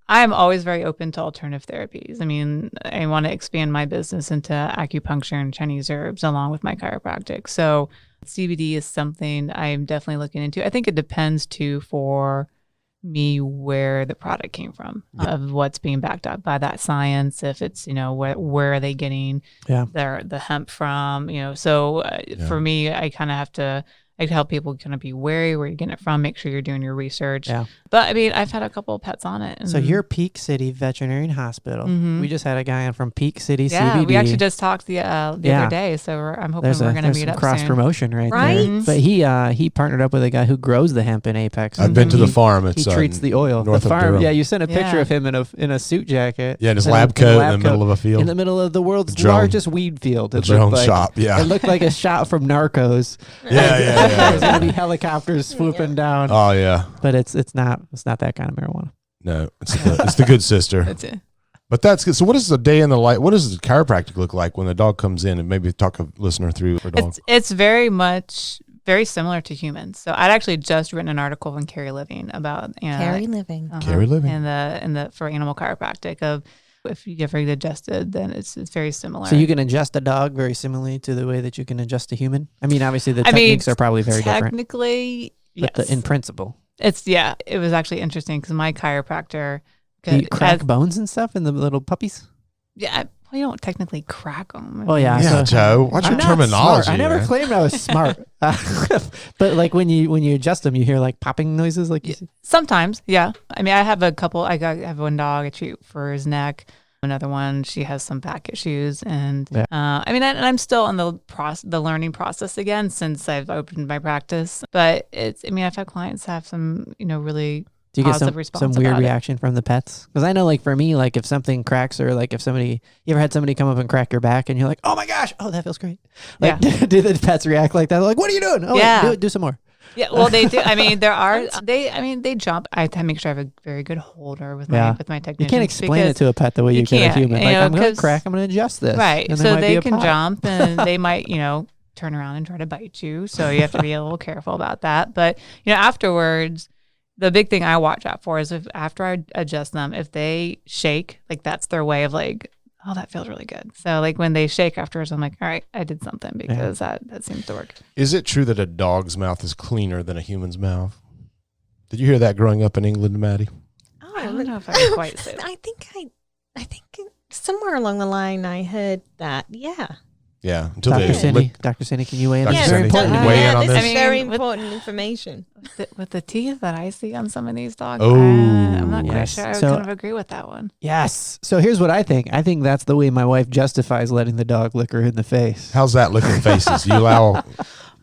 I'm always very open to alternative therapies. I mean, I want to expand my business into acupuncture and Chinese herbs along with my chiropractic. So CBD is something I'm definitely looking into. I think it depends too for me where the product came from, of what's being backed up by that science. If it's, where are they getting the hemp from, so for me, I kind of have to, I help people kind of be wary where you're getting it from, make sure you're doing your research. Yeah. But I mean, I've had a couple of pets on it. So you're Peak City Veterinary Hospital. We just had a guy on from Peak City CBD. CBD. We actually just talked the other day. So I'm hoping we're going to meet up cross soon. promotion right Right? there. But he partnered up with a guy who grows the hemp in Apex. I've been to the farm. It's He treats the oil. north The of farm. Durham. Yeah, you sent a picture of him in a suit jacket. Yeah, in his lab coat in the middle of a field. In the middle of the world's drone- largest weed field. the drone shop, yeah. It looked like a shot from Narcos. Yeah. There's going to be helicopters swooping down. Oh yeah. But it's not that kind of marijuana. No, it's the good sister. That's it. But that's good. So what is the day in the life? What does the chiropractic look like when the dog comes in? And maybe talk a listener through her dog. It's very similar to humans. So I'd actually just written an article in Carry Living about Carry Living. Carry Living. and the for animal chiropractic of if you get very adjusted, then it's very similar. So you can adjust a dog very similarly to the way that you can adjust a human? I mean, obviously the techniques are probably very different. Technically, But yes. in principle. It was actually interesting because my chiropractor Do you Good. crack bones and stuff in the little puppies? Yeah, well, you don't technically crack them. Oh yeah, Yeah, so- Joe. What's your I'm not terminology? smart. I never man? claimed I was smart, but like when you adjust them, you hear like popping noises, like you see. Sometimes, yeah. I mean, I have a couple. I have one dog I treat for his neck. Another one, she has some back issues, and Yeah. I mean, and I'm still in the learning process again since I've opened my practice. But it's, I mean, I've had clients have some, really Do you get positive some response weird about it. reaction from the pets? Because I know, like for me, like if something cracks or like if somebody, you ever had somebody come up and crack your back and you're like, oh my gosh, oh that feels great. Like, do the pets react like that? They're like, what are you doing? Oh, Yeah. wait, do some more. Yeah, well, they do. I mean, they jump. I have to make sure I have a very good holder with my technician. You can't explain it to a pet the way you can a can't, human. Like I'm going to 'cause- crack, I'm going to adjust this. Right. And there So might be they a can pop. jump and they might, turn around and try to bite you. So you have to be a little careful about that. But, afterwards, the big thing I watch out for is if after I adjust them, if they shake, like that's their way of like, oh, that feels really good. So like when they shake afterwards, I'm like, all right, I did something because that seems to work. Is it true that a dog's mouth is cleaner than a human's mouth? Did you hear that growing up in England, Maddie? Oh, I don't know if I can quite say that. I think somewhere along the line I heard that. Yeah. Yeah. Until Dr. they Cindy, Dr. Cindy, can you weigh in? Dr. This is Cindy, very can important. you weigh in on this this? is very with- important information. With the teeth that I see on some of these dogs, Oh, I'm not quite yes. sure. I would So- kind of agree with that one. Yes. So here's what I think. I think that's the way my wife justifies letting the dog lick her in the face. How's that looking faces? You allow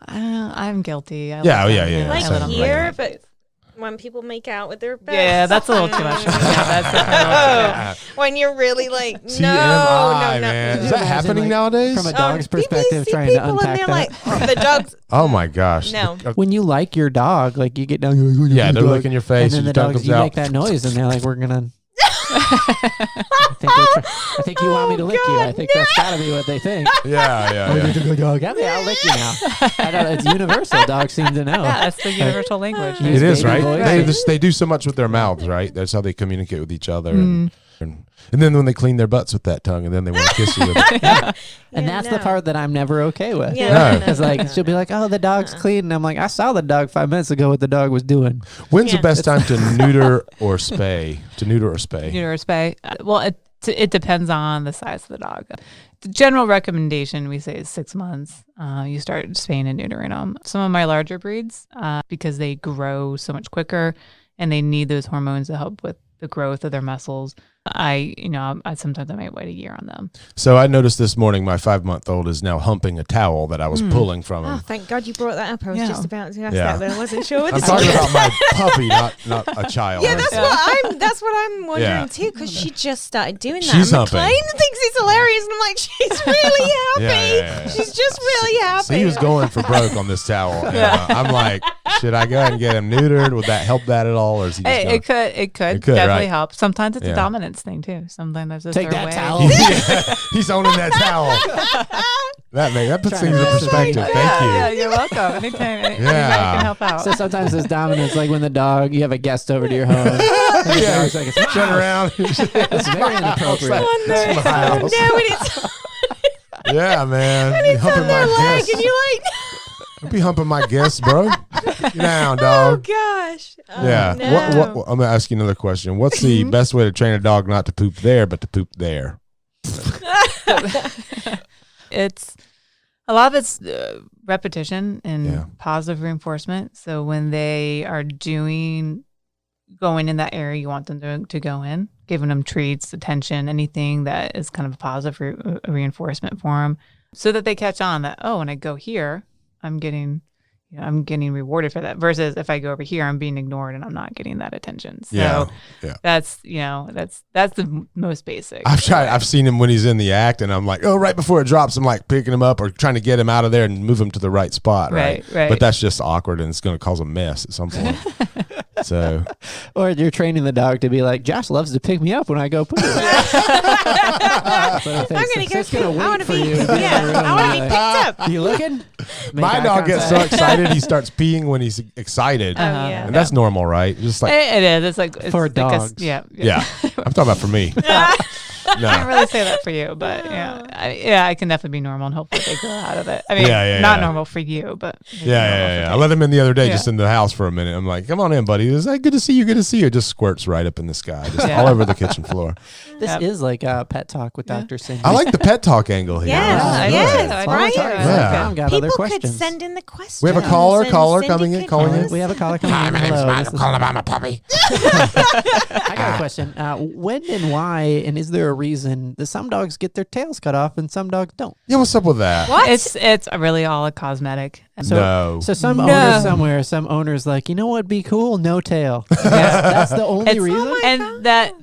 I'm guilty. I Yeah, let yeah, them- yeah, Like same. let them lick here, my but face. when people make out with their pets. Yeah, that's a little too much. Yeah, that's Oh, when you're really like, no, TMI, no, man. no. Is that Imagine, happening like, nowadays? from a dog's People perspective, see trying to people unpack and that. they're like, oh, the dogs. Oh my gosh. No. When you like your dog, like you get down, you're like, Yeah, they're dog. licking your face. and then Your the tongue dogs, comes you out. make that noise, and they're like, "We're gonna." I think you want me to lick you. I think that's gotta be what they think. Yeah, yeah, Oh, yeah. you're a good dog. Yeah, I'll lick you now. I know, it's universal. Dogs seem to know. Yeah, that's the universal language. Use It is, baby right? voice. They do so much with their mouths, right? That's how they communicate with each other. And then when they clean their butts with that tongue, and then they want to kiss you with it. And Yeah, that's the no. part that I'm never okay with. Yeah, No. Because like she'll be like, "Oh, the dog's clean," and I'm like, "I saw the dog 5 minutes ago. What the dog was doing." When's the Yeah. best time to neuter or spay? To neuter or spay? Neuter or spay? Well, it depends on the size of the dog. The general recommendation we say is 6 months. You start spaying and neutering them. Some of my larger breeds, because they grow so much quicker and they need those hormones to help with the growth of their muscles. I sometimes I might wait a year on them. So I noticed this morning my 5-month-old is now humping a towel that I was pulling from Oh, him. thank God you brought that up. I was Yeah. just about to ask Yeah. that, but I wasn't sure. I'm talking about my puppy, not a child. Yeah, that's what I'm wondering Yeah. too, because she just started doing that. She's and humping. McLean thinks it's hilarious, and I'm like, she's really happy. Yeah. She's just really happy. So he was going for broke on this towel. And, I'm like, should I go ahead and get him neutered? Would that help that at all, or is he just Hey, gonna- it could could, definitely right? help. Sometimes it's Yeah. a dominance thing too. Sometimes that's just Take their that way. towel. Yeah, he's owning that towel. That puts things in perspective. Thank Yeah, you. you're welcome. Anytime anybody Yeah. can help out. So sometimes it's dominance, like when you have a guest over to your home. And the Yeah. dog's like, it's Turn around. It's very inappropriate. on there. It's my house. No, and it's, Yeah, man. and Be it's on humping their my leg, guests. and you're like, Don't be humping my guests, bro. Get down, oh dog. gosh. Oh, Yeah. no. What, I'm gonna ask you another question. What's the best way to train a dog not to poop there, but to poop there? It's a lot of it's repetition and Yeah. positive reinforcement. So when they are going in that area you want them to go in, giving them treats, attention, anything that is kind of a positive reinforcement for them, so that they catch on that, oh, when I go here, I'm getting rewarded for that. Versus if I go over here, I'm being ignored and I'm not getting that attention. So Yeah. that's the most basic. I've seen him when he's in the act, and I'm like, oh, right before it drops, I'm like picking him up or trying to get him out of there and move him to the right spot. Right. Right. But that's just awkward, and it's going to cause a mess at some point. So Or you're training the dog to be like, Josh loves to pick me up when I go poop. I'm gonna go. It's gonna poop. I want wait to for be. you to be in Yeah, the room I want to and be be picked up. You looking? Make my eye dog gets so contact. excited he starts peeing when he's excited, Oh yeah. and that's normal, right? Just like It is. It's like it's For like dogs. yeah. yeah, I'm talking about for me. I can't really say that for you, but I can definitely be normal and hopefully they grow out of it. I mean, not normal for you, but yeah. I let him in the other day, just in the house for a minute. I'm like, come on in, buddy. Is that good to see you? Good to see you. It just squirts right up in the sky, just all over the kitchen floor. This is like Pet Talk with Dr. Cindy. I like the pet talk angle here. Yes, right. Yeah. Got other People questions. could send in the questions. We have a caller calling in. We have a caller coming in. Hello. I'm calling about my puppy. I got a question. When and why, and is there a reason that some dogs get their tails cut off and some dogs don't? Yeah, what's up with that? What? It's really all a cosmetic. No. So some owners somewhere, some owners like, you know what'd be cool? No tail. That's the only reason? And that,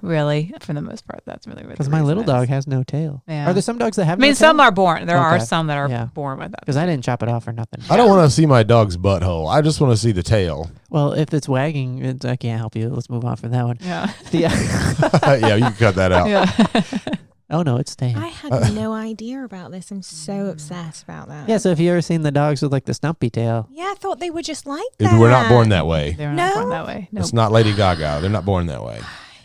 really, for the most part, that's really because my little dog has no tail. Yeah. Are there some dogs that have? I mean, no some tail? are born. There are some that are born with that. Because I didn't chop it off or nothing. I don't want to see my dog's butthole. I just want to see the tail. Well, if it's wagging, I can't help you. Let's move on from that one. Yeah. Yeah, you can cut that out. Yeah. Oh no, it's staying. I had no idea about this. I'm so obsessed about that. Yeah, so have you ever seen the dogs with like the stumpy tail? Yeah, I thought they were just like that. We're not born that way. They're not born that way. Nope. It's not Lady Gaga. They're not born that way.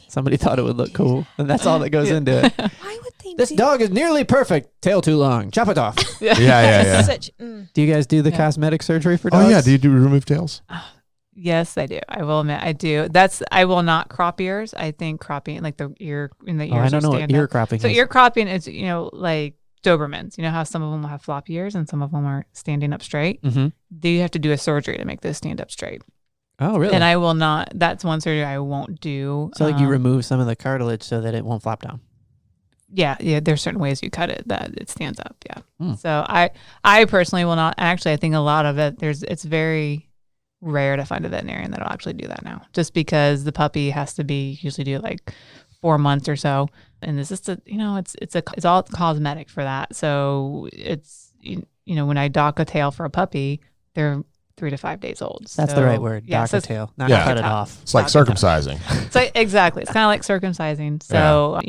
Somebody thought it would look cool, and that's all that goes into it. Why would they This dog is nearly perfect. Tail too long. Chop it off. Yeah. Do you guys do the cosmetic surgery for dogs? Oh yeah, do you remove tails? Yes, I do. I will admit I do. I will not crop ears. I think cropping, like the ear in the ears. I don't know what ear cropping So is. ear cropping is, like Dobermans. You know how some of them will have flop ears and some of them are standing up straight? Mm-hmm. Do you have to do a surgery to make those stand up straight? Oh, really? And I will not. That's one surgery I won't do. So like you remove some of the cartilage so that it won't flop down. Yeah. There's certain ways you cut it that it stands up. Yeah. Hmm. So I personally will not. Actually, I think a lot of it. It's very rare to find a veterinarian that'll actually do that now, just because the puppy has to be usually do like 4 months or so, and it's just it's all cosmetic for that. So it's when I dock a tail for a puppy, they're 3 to 5 days old. That's the right word. Dock a tail, not cut it off. It's like circumcising. So exactly, it's kind of like circumcising. So I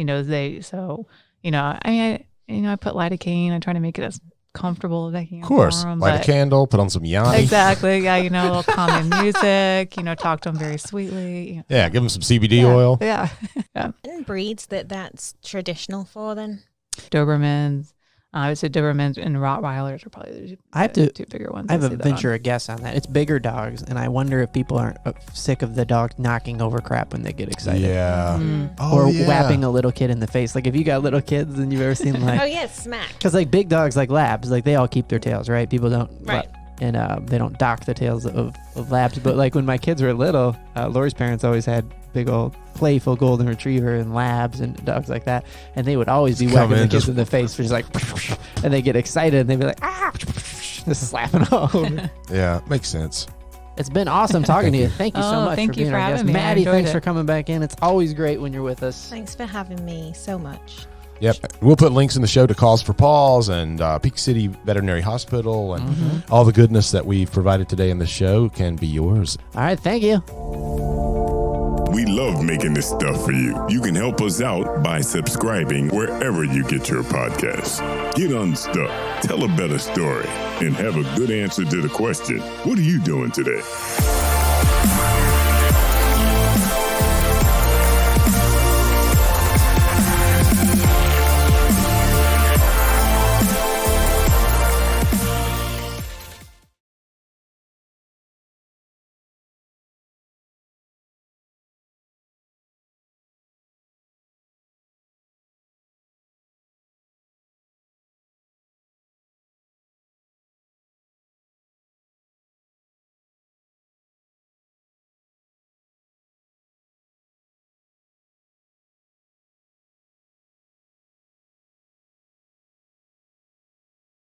put lidocaine. I try to make it as comfortable as I can. Of course, for 'em, light a candle, put on some Yanni. Exactly. Yeah, a little calming music. Talk to them very sweetly. Yeah, give them some CBD oil. Yeah. And breeds that's traditional for then? Dobermans. I would say Dobermans and Rottweilers are probably the two bigger ones. I have a venture a guess on that. It's bigger dogs, and I wonder if people aren't sick of the dog knocking over crap when they get excited. Yeah. Or whapping a little kid in the face. Like if you got little kids and you've ever seen like... Oh, yeah, smack. Because like big dogs like labs, like they all keep their tails, right? People don't... Right. And they don't dock the tails of labs. But like when my kids were little, Lori's parents always had big old playful golden retriever and labs and dogs like that. And they would always be whacking the kids in the face for just like... And they get excited and they'd be like, just slapping all over. Yeah, makes sense. It's been awesome talking to you. Thank you so much thank for you being for our guest. having me. Maddie, thanks it. for coming back in. It's always great when you're with us. Thanks for having me so much. Yep. We'll put links in the show to Calls for Paws and Peak City Veterinary Hospital and all the goodness that we've provided today in the show can be yours. All right. Thank you. We love making this stuff for you. You can help us out by subscribing wherever you get your podcasts. Get unstuck, tell a better story, and have a good answer to the question, what are you doing today?